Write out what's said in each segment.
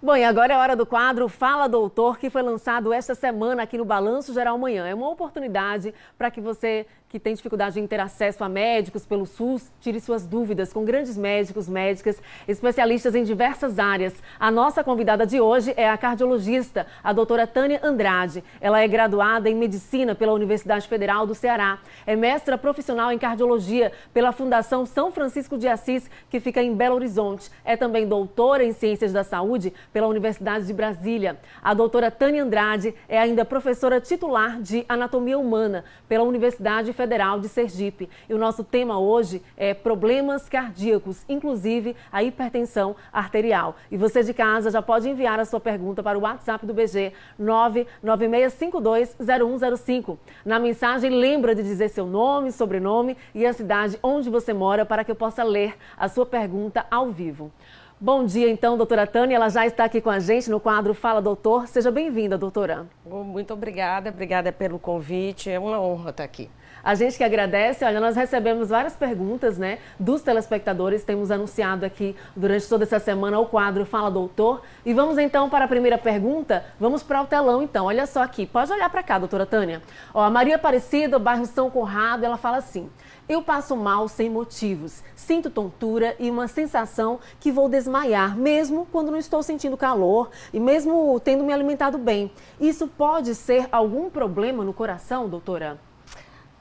Bom, e agora é hora do quadro Fala Doutor, que foi lançado esta semana aqui no Balanço Geral Manhã. É uma oportunidade para que você que tem dificuldade em ter acesso a médicos pelo SUS, tire suas dúvidas com grandes médicos, médicas, especialistas em diversas áreas. A nossa convidada de hoje é a cardiologista, a doutora Tânia Andrade. Ela é graduada em Medicina pela Universidade Federal do Ceará. É mestra profissional em Cardiologia pela Fundação São Francisco de Assis, que fica em Belo Horizonte. É também doutora em Ciências da Saúde pela Universidade de Brasília. A doutora Tânia Andrade é ainda professora titular de Anatomia Humana pela Universidade Federal de Sergipe. E o nosso tema hoje é problemas cardíacos, inclusive a hipertensão arterial. E você de casa já pode enviar a sua pergunta para o WhatsApp do BG 996520105. Na mensagem, lembra de dizer seu nome, sobrenome e a cidade onde você mora para que eu possa ler a sua pergunta ao vivo. Bom dia, então, doutora Tânia. Ela já está aqui com a gente no quadro Fala Doutor. Seja bem-vinda, doutora. Muito obrigada pelo convite. É uma honra estar aqui. A gente que agradece. Olha, nós recebemos várias perguntas, né, dos telespectadores. Temos anunciado aqui durante toda essa semana o quadro Fala Doutor. E vamos então para a primeira pergunta. Vamos para o telão, então. Olha só aqui. Pode olhar para cá, doutora Tânia. Ó, a Maria Aparecida, bairro São Conrado, ela fala assim: eu passo mal sem motivos, sinto tontura e uma sensação que vou desmaiar, mesmo quando não estou sentindo calor e mesmo tendo me alimentado bem. Isso pode ser algum problema no coração, doutora?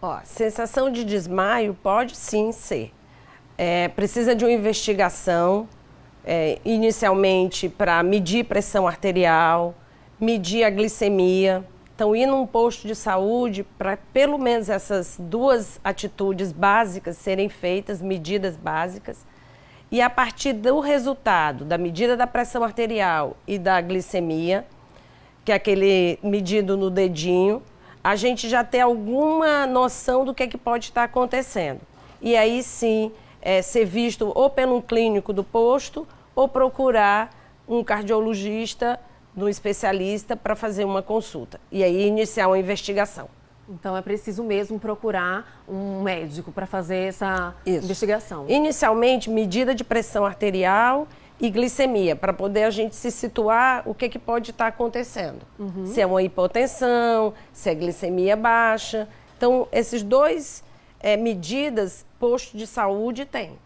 Ó, sensação de desmaio pode sim ser. Precisa de uma investigação, inicialmente para medir pressão arterial, medir a glicemia. Então, ir num posto de saúde para pelo menos essas duas atitudes básicas serem feitas, medidas básicas. E a partir do resultado da medida da pressão arterial e da glicemia, que é aquele medido no dedinho, a gente já tem alguma noção do que é que pode estar acontecendo. E aí sim, ser visto ou pelo clínico do posto ou procurar um cardiologista, no especialista, para fazer uma consulta. E aí iniciar uma investigação. Então é preciso mesmo procurar um médico para fazer essa investigação. Inicialmente, medida de pressão arterial e glicemia, para poder a gente se situar o que pode estar acontecendo. Se é uma hipotensão, se é glicemia baixa. Então, esses dois medidas, posto de saúde tem.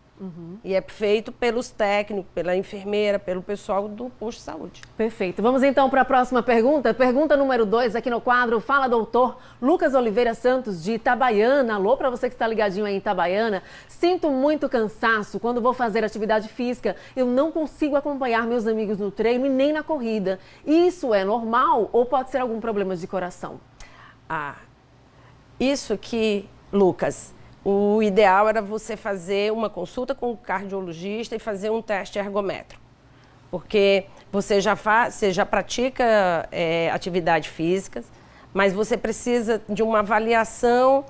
E é feito pelos técnicos, pela enfermeira, pelo pessoal do posto de saúde. Perfeito. Vamos então para a próxima pergunta. Pergunta número 2 aqui no quadro Fala Doutor. Lucas Oliveira Santos, de Itabaiana. Alô, para você que está ligadinho aí em Itabaiana. Sinto muito cansaço quando vou fazer atividade física. Eu não consigo acompanhar meus amigos no treino e nem na corrida. Isso é normal ou pode ser algum problema de coração? Isso aqui, Lucas, o ideal era você fazer uma consulta com o cardiologista e fazer um teste ergométrico. Porque você já pratica atividade física, mas você precisa de uma avaliação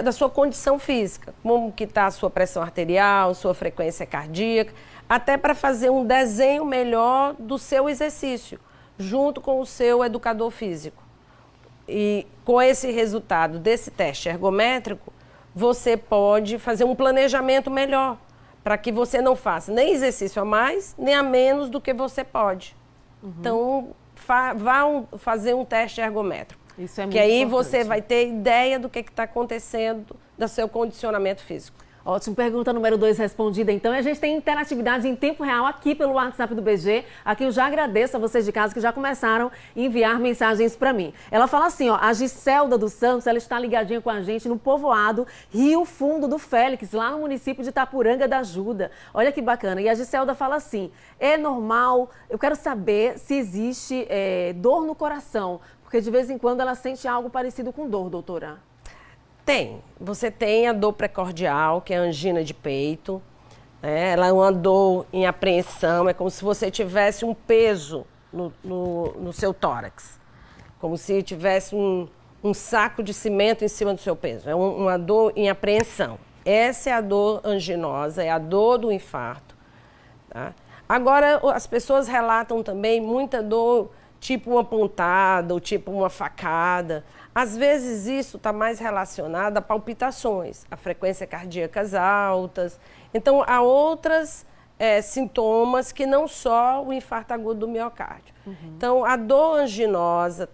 da sua condição física. Como que está a sua pressão arterial, sua frequência cardíaca, até para fazer um desenho melhor do seu exercício, junto com o seu educador físico. E com esse resultado desse teste ergométrico, você pode fazer um planejamento melhor, para que você não faça nem exercício a mais, nem a menos do que você pode. Então, vá fazer um teste ergométrico. Isso é muito que aí importante. Você vai ter ideia do que está acontecendo do seu condicionamento físico. Ótimo, pergunta número 2 respondida. Então, a gente tem interatividade em tempo real aqui pelo WhatsApp do BG. Aqui eu já agradeço a vocês de casa que já começaram a enviar mensagens para mim. Ela fala assim, ó, a Giselda dos Santos, ela está ligadinha com a gente no povoado Rio Fundo do Félix, lá no município de Itapuranga da Ajuda. Olha que bacana. E a Giselda fala assim, é normal, eu quero saber se existe dor no coração, porque de vez em quando ela sente algo parecido com dor, doutora. Tem. Você tem a dor precordial, que é a angina de peito. Ela é uma dor em apreensão, é como se você tivesse um peso no seu tórax. Como se tivesse um saco de cimento em cima do seu peso. É uma dor em apreensão. Essa é a dor anginosa, é a dor do infarto. Tá? Agora, as pessoas relatam também muita dor, tipo uma pontada ou tipo uma facada. Às vezes isso está mais relacionado a palpitações, a frequências cardíacas altas. Então, há outras sintomas que não só o infarto agudo do miocárdio. Então, a dor anginosa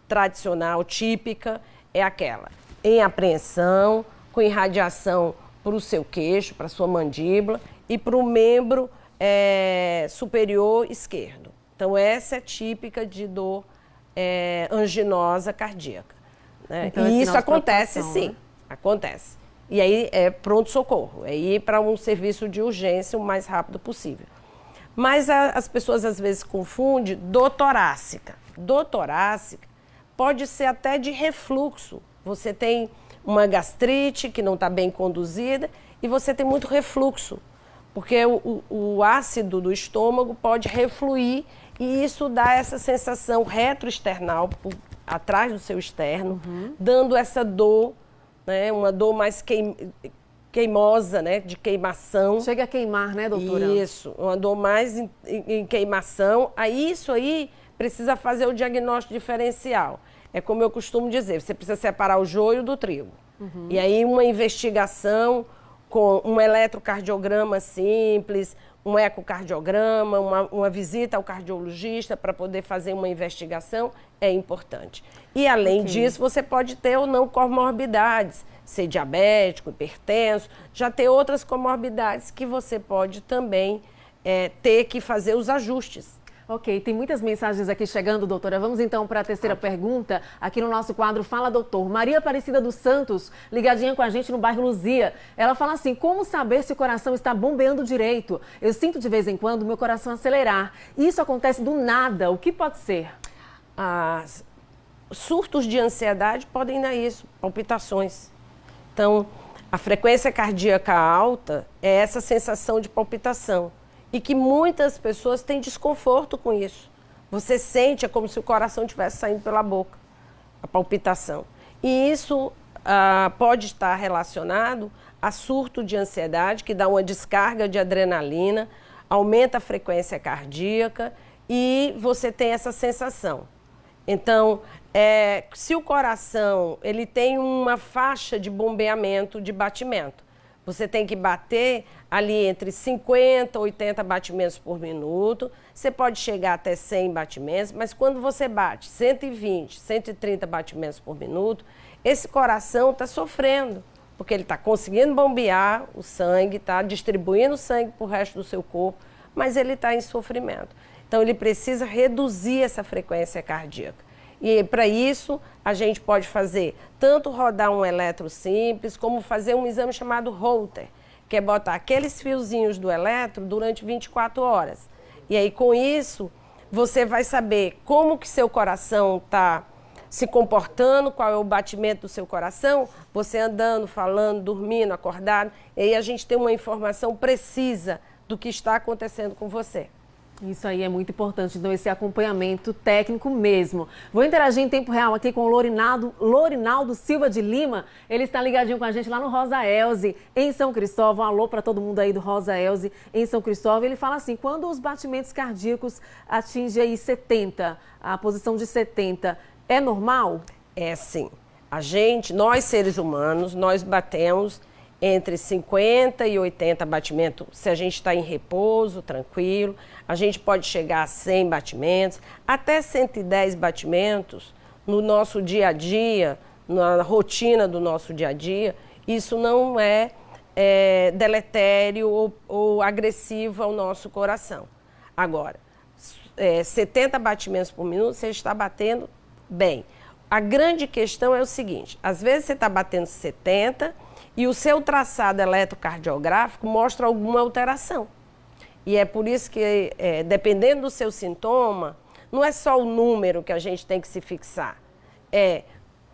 tradicional, típica, é aquela em apreensão, com irradiação para o seu queixo, para a sua mandíbula e para o membro superior esquerdo. Então, essa é típica de dor anginosa cardíaca. Né? Então, e isso acontece, sim, né? Acontece. E aí é pronto-socorro, é ir para um serviço de urgência o mais rápido possível. Mas as pessoas às vezes confundem dor torácica. Dor torácica pode ser até de refluxo. Você tem uma gastrite que não está bem conduzida e você tem muito refluxo, porque o ácido do estômago pode refluir e isso dá essa sensação retroesternal atrás do seu externo, dando essa dor, né, uma dor mais queimosa, né, de queimação. Chega a queimar, né, doutora? Isso, uma dor mais em queimação. Aí isso aí precisa fazer o diagnóstico diferencial. É como eu costumo dizer, você precisa separar o joio do trigo. E aí uma investigação com um eletrocardiograma simples, um ecocardiograma, uma visita ao cardiologista para poder fazer uma investigação é importante. E além disso, você pode ter ou não comorbidades, ser diabético, hipertenso, já ter outras comorbidades que você pode também ter que fazer os ajustes. Ok, tem muitas mensagens aqui chegando, doutora. Vamos então para a terceira pergunta, aqui no nosso quadro Fala Doutor. Maria Aparecida dos Santos, ligadinha com a gente no bairro Luzia. Ela fala assim, como saber se o coração está bombeando direito? Eu sinto de vez em quando meu coração acelerar. Isso acontece do nada, o que pode ser? Surtos de ansiedade podem dar isso, palpitações. Então, a frequência cardíaca alta é essa sensação de palpitação. E que muitas pessoas têm desconforto com isso. Você sente, é como se o coração estivesse saindo pela boca, a palpitação. E isso pode estar relacionado a surto de ansiedade, que dá uma descarga de adrenalina, aumenta a frequência cardíaca e você tem essa sensação. Então, se o coração ele tem uma faixa de bombeamento, de batimento, você tem que bater ali entre 50 e 80 batimentos por minuto. Você pode chegar até 100 batimentos, mas quando você bate 120, 130 batimentos por minuto, esse coração está sofrendo, porque ele está conseguindo bombear o sangue, está distribuindo o sangue para o resto do seu corpo, mas ele está em sofrimento. Então, ele precisa reduzir essa frequência cardíaca. E para isso, a gente pode fazer tanto rodar um eletro simples, como fazer um exame chamado Holter, que é botar aqueles fiozinhos do eletro durante 24 horas. E aí, com isso, você vai saber como que seu coração está se comportando, qual é o batimento do seu coração, você andando, falando, dormindo, acordado. E aí a gente tem uma informação precisa do que está acontecendo com você. Isso aí é muito importante, então esse acompanhamento técnico mesmo. Vou interagir em tempo real aqui com o Lorinaldo Silva de Lima. Ele está ligadinho com a gente lá no Rosa Elze, em São Cristóvão. Um alô para todo mundo aí do Rosa Elze, em São Cristóvão. Ele fala assim, quando os batimentos cardíacos atingem aí 70, a posição de 70, é normal? É sim. Nós seres humanos, nós batemos entre 50 e 80 batimentos, se a gente está em repouso, tranquilo. A gente pode chegar a 100 batimentos, até 110 batimentos no nosso dia a dia, na rotina do nosso dia a dia. Isso não é deletério ou agressivo ao nosso coração. Agora, 70 batimentos por minuto, você está batendo bem. A grande questão é o seguinte, às vezes você está batendo 70 e o seu traçado eletrocardiográfico mostra alguma alteração. E é por isso que, dependendo do seu sintoma, não é só o número que a gente tem que se fixar.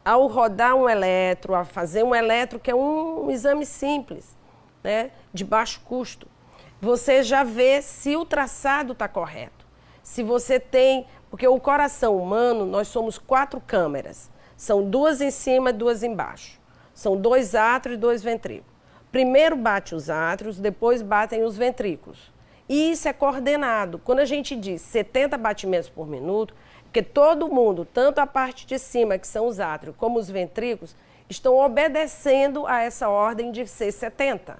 Ao rodar um eletro, a fazer um eletro, que é um exame simples, né, de baixo custo, você já vê se o traçado está correto. Se você tem... Porque o coração humano, nós somos 4 câmeras. São 2 em cima e 2 embaixo. São 2 átrios e 2 ventrículos. Primeiro bate os átrios, depois batem os ventrículos. E isso é coordenado. Quando a gente diz 70 batimentos por minuto, porque todo mundo, tanto a parte de cima, que são os átrios, como os ventrículos, estão obedecendo a essa ordem de ser 70.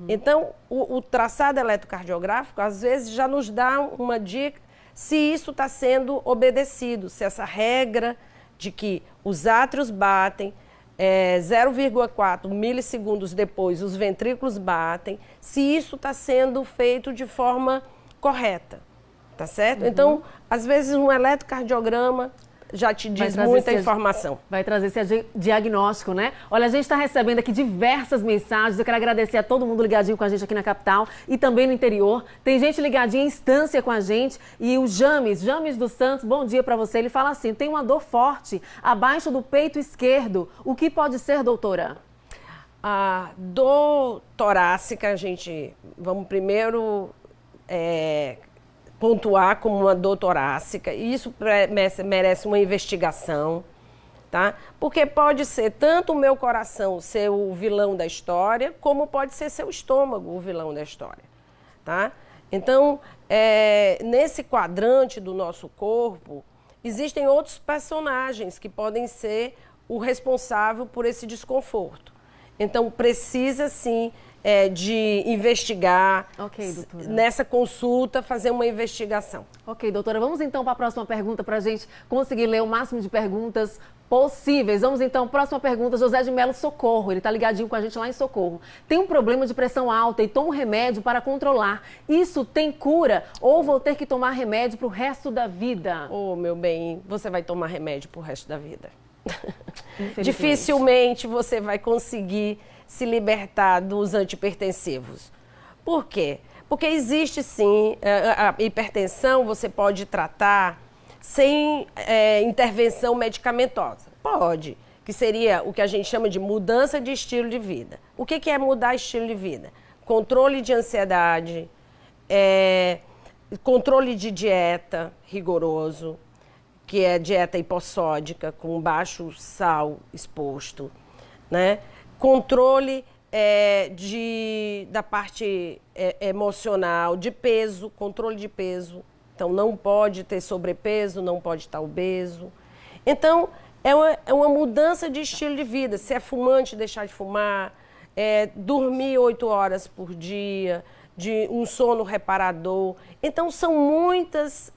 Então, o traçado eletrocardiográfico, às vezes, já nos dá uma dica se isso está sendo obedecido, se essa regra de que os átrios batem, 0,4 milissegundos depois os ventrículos batem, se isso está sendo feito de forma correta, tá certo? Então, às vezes um eletrocardiograma já te diz muita informação. Vai trazer esse diagnóstico, né? Olha, a gente está recebendo aqui diversas mensagens. Eu quero agradecer a todo mundo ligadinho com a gente aqui na capital e também no interior. Tem gente ligadinha em instância com a gente. E o James dos Santos, bom dia para você. Ele fala assim, tem uma dor forte abaixo do peito esquerdo. O que pode ser, doutora? A dor torácica, vamos primeiro pontuar como uma dor torácica, e isso merece uma investigação, tá? Porque pode ser tanto o meu coração ser o vilão da história, como pode ser seu estômago o vilão da história, tá? Então, nesse quadrante do nosso corpo, existem outros personagens que podem ser o responsável por esse desconforto. Então, precisa sim de investigar, nessa consulta, fazer uma investigação. Ok, doutora, vamos então para a próxima pergunta para a gente conseguir ler o máximo de perguntas possíveis. Vamos então, próxima pergunta, José de Melo Socorro, ele está ligadinho com a gente lá em Socorro. Tem um problema de pressão alta e toma um remédio para controlar. Isso tem cura ou vou ter que tomar remédio para o resto da vida? Oh, meu bem, você vai tomar remédio para o resto da vida. Dificilmente você vai conseguir se libertar dos antihipertensivos. Por quê? Porque existe sim, a hipertensão você pode tratar sem intervenção medicamentosa. Pode, que seria o que a gente chama de mudança de estilo de vida. O que é mudar estilo de vida? Controle de ansiedade, controle de dieta rigoroso, que é dieta hipossódica, com baixo sal exposto, né? Controle da parte emocional, de peso, controle de peso. Então, não pode ter sobrepeso, não pode estar obeso. Então, é uma mudança de estilo de vida. Se é fumante, deixar de fumar, dormir 8 horas por dia, de um sono reparador. Então, são muitas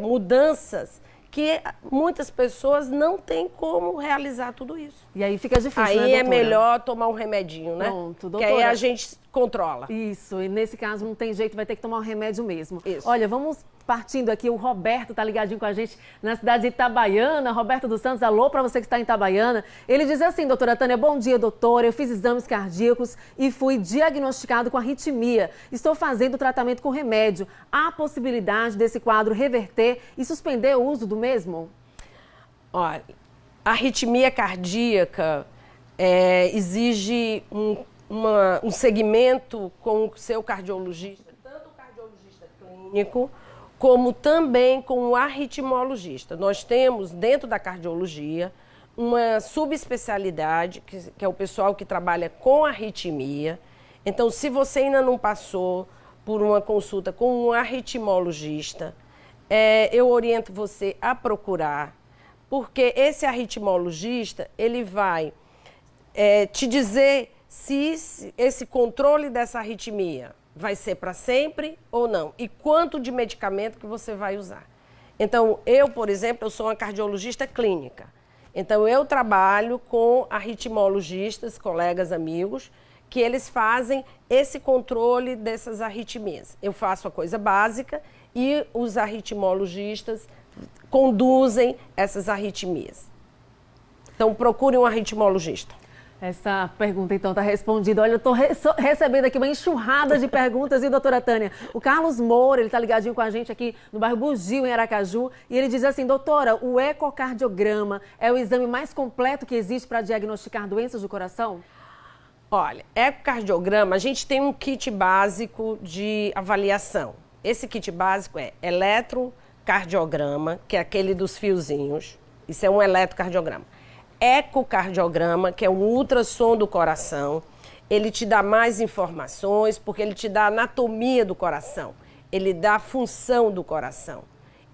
mudanças que muitas pessoas não têm como realizar tudo isso. E aí fica difícil, aí, né, doutora? É melhor tomar um remedinho, né? Pronto, doutora. Que aí a gente controla. Isso, e nesse caso não tem jeito, vai ter que tomar um remédio mesmo. Isso. Olha, vamos partindo aqui, o Roberto tá ligadinho com a gente na cidade de Itabaiana. Roberto dos Santos, alô para você que está em Itabaiana. Ele diz assim, doutora Tânia, bom dia, doutora. Eu fiz exames cardíacos e fui diagnosticado com arritmia. Estou fazendo tratamento com remédio. Há possibilidade desse quadro reverter e suspender o uso do mesmo? Olha, a arritmia cardíaca exige um segmento com o seu cardiologista, tanto o cardiologista clínico, como também com o arritmologista. Nós temos, dentro da cardiologia, uma subespecialidade, que é o pessoal que trabalha com arritmia. Então, se você ainda não passou por uma consulta com um arritmologista, eu oriento você a procurar, porque esse arritmologista, ele vai te dizer se esse controle dessa arritmia vai ser para sempre ou não, e quanto de medicamento que você vai usar. Então, eu, por exemplo, eu sou uma cardiologista clínica. Então, eu trabalho com arritmologistas, colegas, amigos, que eles fazem esse controle dessas arritmias. Eu faço a coisa básica e os arritmologistas conduzem essas arritmias. Então, procure um arritmologista. Essa pergunta, então, está respondida. Olha, eu estou recebendo aqui uma enxurrada de perguntas, e doutora Tânia? O Carlos Moura, ele está ligadinho com a gente aqui no bairro Bugio, em Aracaju, e ele diz assim, doutora, o ecocardiograma é o exame mais completo que existe para diagnosticar doenças do coração? Olha, ecocardiograma, a gente tem um kit básico de avaliação. Esse kit básico é eletrocardiograma, que é aquele dos fiozinhos. Isso é um eletrocardiograma. Ecocardiograma, que é um ultrassom do coração. Ele te dá mais informações, porque ele te dá a anatomia do coração. Ele dá a função do coração.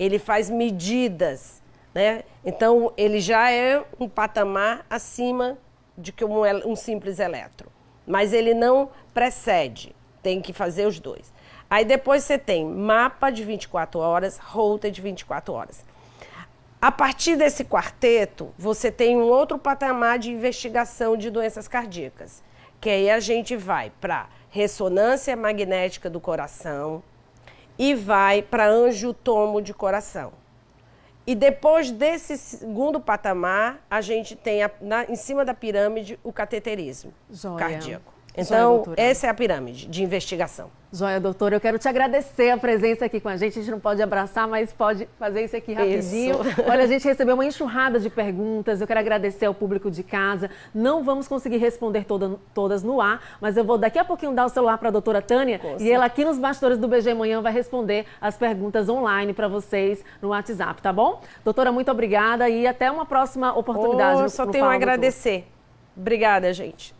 Ele faz medidas, né? Então, ele já é um patamar acima de que um simples eletro, mas ele não precede, tem que fazer os dois. Aí depois você tem mapa de 24 horas, Holter de 24 horas. A partir desse quarteto, você tem um outro patamar de investigação de doenças cardíacas, que aí a gente vai para ressonância magnética do coração e vai para angiotomo de coração. E depois desse segundo patamar, a gente tem em cima da pirâmide o cateterismo cardíaco. Então, essa é a pirâmide de investigação. Joia, doutora, eu quero te agradecer a presença aqui com a gente. A gente não pode abraçar, mas pode fazer isso aqui rapidinho. Isso. Olha, a gente recebeu uma enxurrada de perguntas. Eu quero agradecer ao público de casa. Não vamos conseguir responder todas no ar, mas eu vou daqui a pouquinho dar o celular para a doutora Tânia e ela aqui nos bastidores do BG Manhã vai responder as perguntas online para vocês no WhatsApp, tá bom? Doutora, muito obrigada e até uma próxima oportunidade. Só tenho a agradecer. Obrigada, gente.